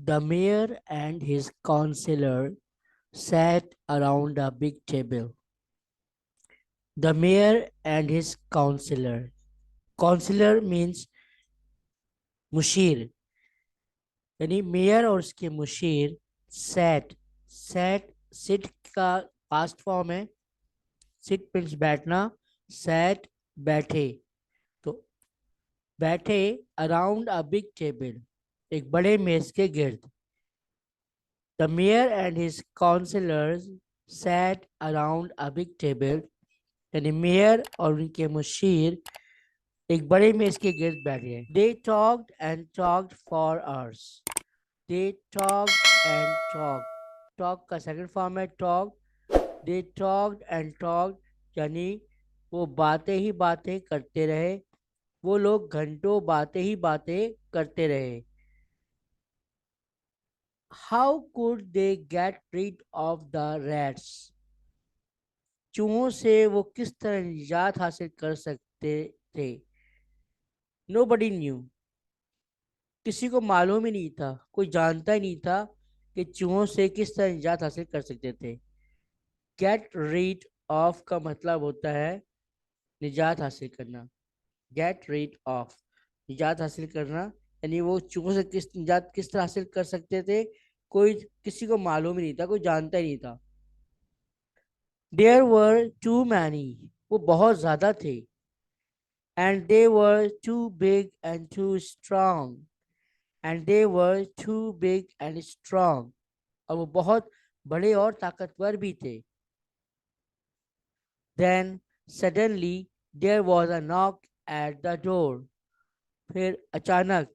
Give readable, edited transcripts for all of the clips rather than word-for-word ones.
The mayor and his counselor sat around a big table. The mayor and his counselor. Counselor means Musheer, यानी mayor और उसके Musheer sat. sat sit का past form है. sit means बैठना. sat बैठे. तो बैठे around a big table, एक बड़े मेज के गिर्द. The mayor and his counselors sat around a big table. यानी मेयर और उनके मुशीर एक बड़े मेज के गिर्द बैठे हैं. They talked and talked for hours. They talked and talked. Talk का सेकंड फॉर्म है talk. They talked and talked, यानी वो बातें ही बातें करते रहे. वो लोग घंटों बातें ही बातें करते रहे. How could they get rid of the rats? चूहों से वो किस तरह निजात हासिल कर सकते थे? Nobody knew. किसी को मालूम ही नहीं था, कोई जानता ही नहीं था कि चूहों से किस तरह निजात हासिल कर सकते थे. गेट रीड ऑफ का मतलब होता है निजात हासिल करना. गेट रीड ऑफ, निजात हासिल करना. यानी वो चूहों से किस निजात किस तरह हासिल कर सकते थे, कोई किसी को मालूम ही नहीं था, कोई जानता ही नहीं था. देयर वर टू मैनी, वो बहुत ज्यादा थे. And they were too big and too strong. And they were too big and strong, और वो बहुत बड़े और ताकतवर भी थे. Then suddenly there was a knock at the door. फिर अचानक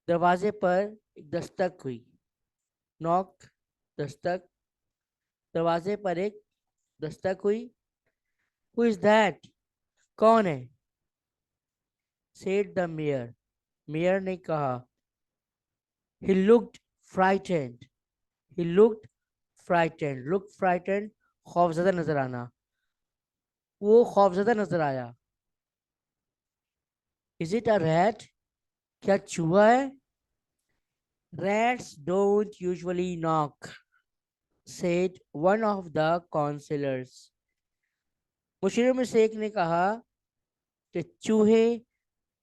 दरवाजे पर एक दस्तक हुई. नॉक, दस्तक. दरवाजे पर एक दस्तक हुई. Who is that? कौन है? Said the mayor. मेयर ने कहा. He looked frightened. He looked frightened. Looked frightened, खौफजदा नजर आना. वो खौफजदा नजर आया. Is it a rat? क्या चूहा है? Rats don't usually knock, said one of the counselors. मुशीरों में से एक ने कहा कि चूहे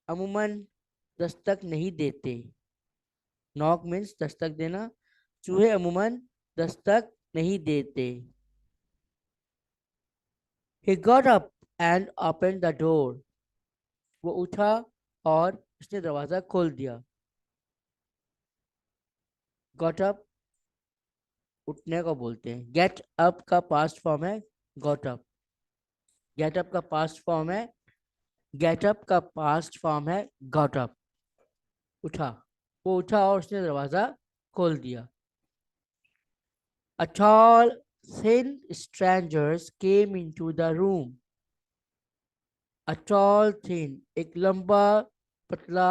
अमूमन दस्तक नहीं देते. नॉक मीन्स दस्तक देना. चूहे अमूमन दस्तक नहीं देते. He got up and opened the door. वो उठा और उसने दरवाजा खोल दिया. Got up, उठने को बोलते हैं. Get up का पास्ट फॉर्म है got up. Get up का पास्ट फॉर्म है गेट अप का पास्ट फॉर्म है गॉट अप. उठा. वो उठा और उसने दरवाजा खोल दिया. A tall, thin stranger came into the room. A tall, thin, एक लंबा पतला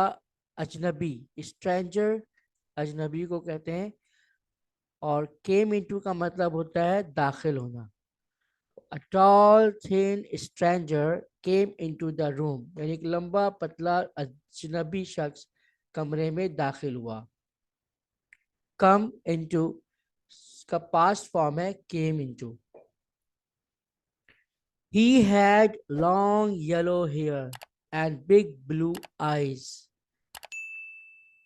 अजनबी. stranger अजनबी को कहते हैं. और came into का मतलब होता है दाखिल होना. A tall, thin stranger came into the room. यानी एक लंबा पतला अजनबी शख्स कमरे में दाखिल हुआ. Come into का past form है came into. He had long yellow hair and big blue eyes.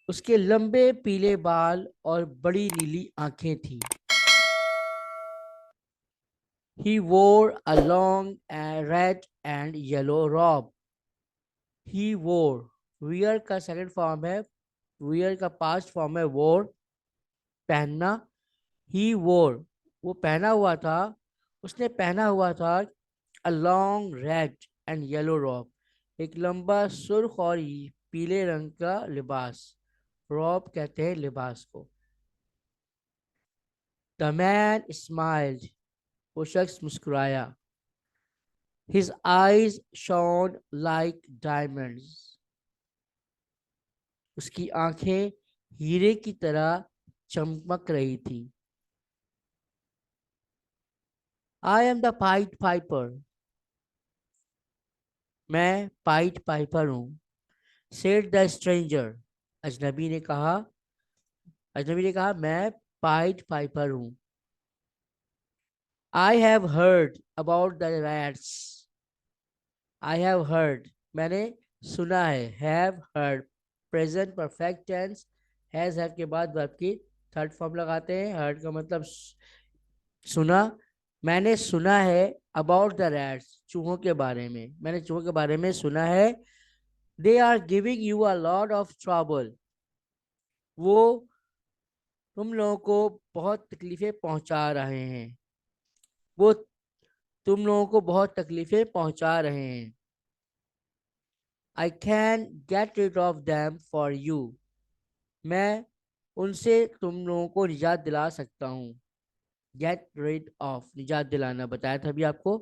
उसके लंबे पीले बाल और बड़ी नीली आंखें थी. He wore a long red and yellow robe. He wore, wear का सेकंड फॉर्म है. wear का पास्ट फॉर्म है wore, पहनना. He wore, वो पहना हुआ था. उसने पहना हुआ था a long red and yellow robe, एक लंबा सुर्ख और पीले रंग का लिबास. robe कहते हैं लिबास को. The man smiled, वो शख्स मुस्कुराया. His eyes shone like diamonds. उसकी आंखें हीरे की तरह चमक रही थी. I am the Pied Piper. मैं पाइट पाइपर हूँ. Said the stranger. अजनबी ने कहा. अजनबी ने कहा मैं पाइड पाइपर हूँ। I have heard about the rats. I have heard, मैंने सुना है। Have heard present perfect tense, have के बाद वर्ब की थर्ड फॉर्म लगाते हैं। हर्ड का मतलब सुना। मैंने सुना है अबाउट द रैट्स, चूहों के बारे में। मैंने चूहों के बारे में सुना है। They are giving you a lot of trouble, वो तुम लोगों को बहुत तकलीफें पहुंचा रहे हैं। वो तुम लोगों को बहुत तकलीफें पहुंचा रहे हैं। I can get rid of them for you, मैं उनसे तुम लोगों को निजात दिला सकता हूँ। गेट रिड ऑफ, निजात दिलाना बताया था अभी आपको।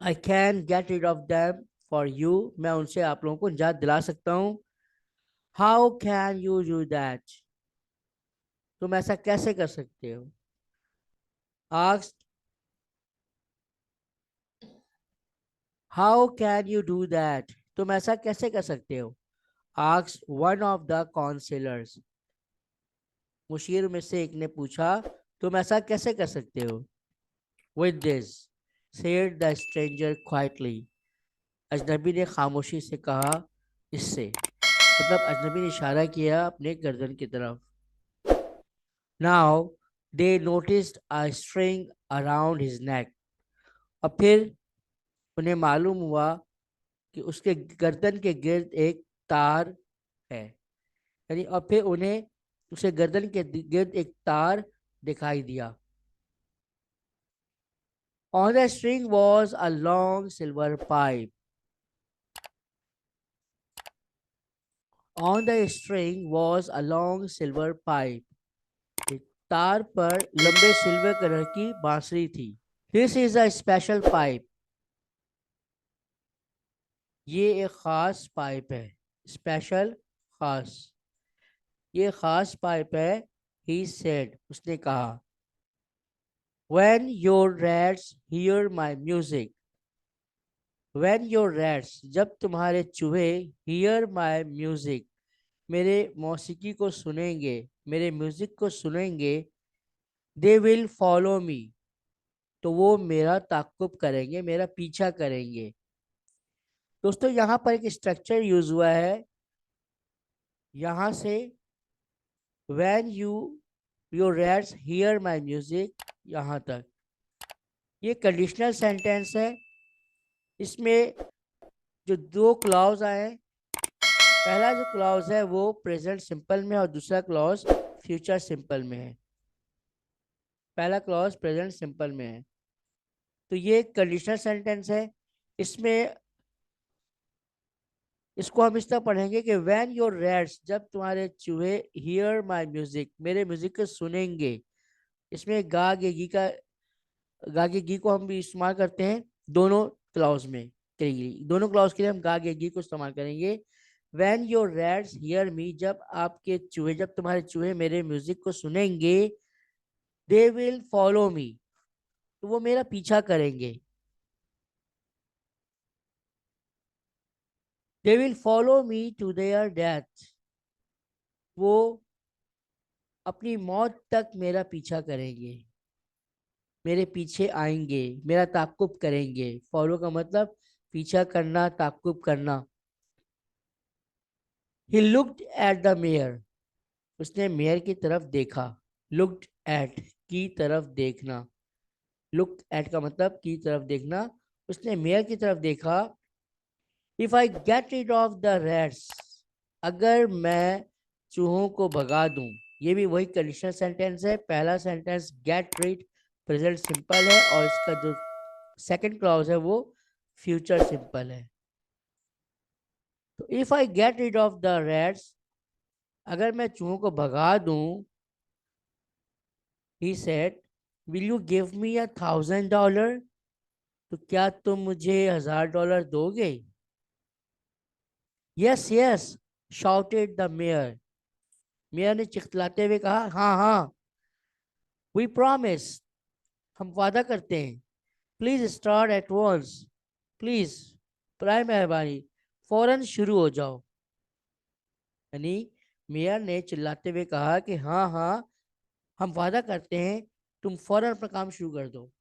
I can get rid of them for you, मैं उनसे आप लोगों को निजात दिला सकता हूँ। How can you do that, तुम ऐसा कैसे कर सकते हो। Ask, how can you do that, तुम ऐसा कैसे कर सकते हो। Ask one of the counsellors, मुशीर में से एक ने पूछा तुम ऐसा कैसे कर सकते हो। With this said the stranger quietly, अजनबी ने खामोशी से कहा इससे, मतलब अजनबी ने इशारा किया अपने गर्दन की तरफ। Now they noticed a string around his neck, और फिर उन्हें मालूम हुआ कि उसके गर्दन के गिर्द एक तार है। यानी और फिर उन्हें उसे गर्दन के गिर्द एक तार दिखाई दिया। On the string was a long silver pipe, on the string was a long silver pipe, तार पर लंबे सिल्वर कलर की बांसुरी थी। This is a special pipe, ये एक खास पाइप है। स्पेशल, खास, ये खास पाइप है। ही सेड, उसने कहा। When your rats hear my music, when your rats, जब तुम्हारे चूहे hear my music, मेरे मौसीकी को सुनेंगे, मेरे म्यूजिक को सुनेंगे, they will follow me, तो वो मेरा ताक़ुब करेंगे, मेरा पीछा करेंगे। दोस्तों यहाँ पर एक स्ट्रक्चर यूज हुआ है। यहाँ से when your rats hear my music, यहाँ तक ये कंडीशनल सेंटेंस है। इसमें जो दो क्लॉज आए, पहला जो क्लॉज है वो प्रेजेंट सिंपल में और दूसरा क्लॉज फ्यूचर सिंपल में है। पहला क्लॉज प्रेजेंट सिंपल में है, तो ये कंडीशनल सेंटेंस है। इसमें इसको हम इस तरह पढ़ेंगे कि व्हेन योर रैट्स, जब तुम्हारे चूहे हियर माय म्यूजिक, मेरे म्यूजिक को सुनेंगे। इसमें गा गे गी को हम भी इस्तेमाल करते हैं दोनों क्लॉज में के लिए। दोनों क्लॉज के लिए हम गा गे गी को इस्तेमाल करेंगे। When your rats hear me, जब आपके चूहे, जब तुम्हारे चूहे मेरे म्यूजिक को सुनेंगे, दे विल फॉलो मी, तो वो मेरा पीछा करेंगे। They will follow me to their death, वो अपनी मौत तक मेरा पीछा करेंगे, मेरे पीछे आएंगे, मेरा ताकुब करेंगे। फॉलो का मतलब पीछा करना, ताकुब करना। He looked at the mayor, उसने मेयर की तरफ देखा। लुक्ड एट, की तरफ देखना। लुक्ड एट का मतलब की तरफ देखना। उसने मेयर की तरफ देखा। If I get rid of the rats, अगर मैं चूहों को भगा दूं, ये भी वही कंडीशनल सेंटेंस है। पहला sentence get rid present simple है, और इसका जो सेकंड क्लॉज है वो फ्यूचर सिंपल है। तो if I get rid of the rats, अगर मैं चूहों को भगा दूं, he said, will you give me $1,000, तो क्या तुम मुझे $1,000 दोगे। Yes yes shouted the mayor, mayor ने चिल्लाते हुए कहा हाँ हाँ। वी प्रॉमिस, हम वादा करते हैं। Please start at once, please, pray मेहरबानी, फौरन शुरू हो जाओ। यानी मेयर ने चिल्लाते हुए कहा कि हाँ हाँ, हम वादा करते हैं, तुम फौरन अपना काम शुरू कर दो।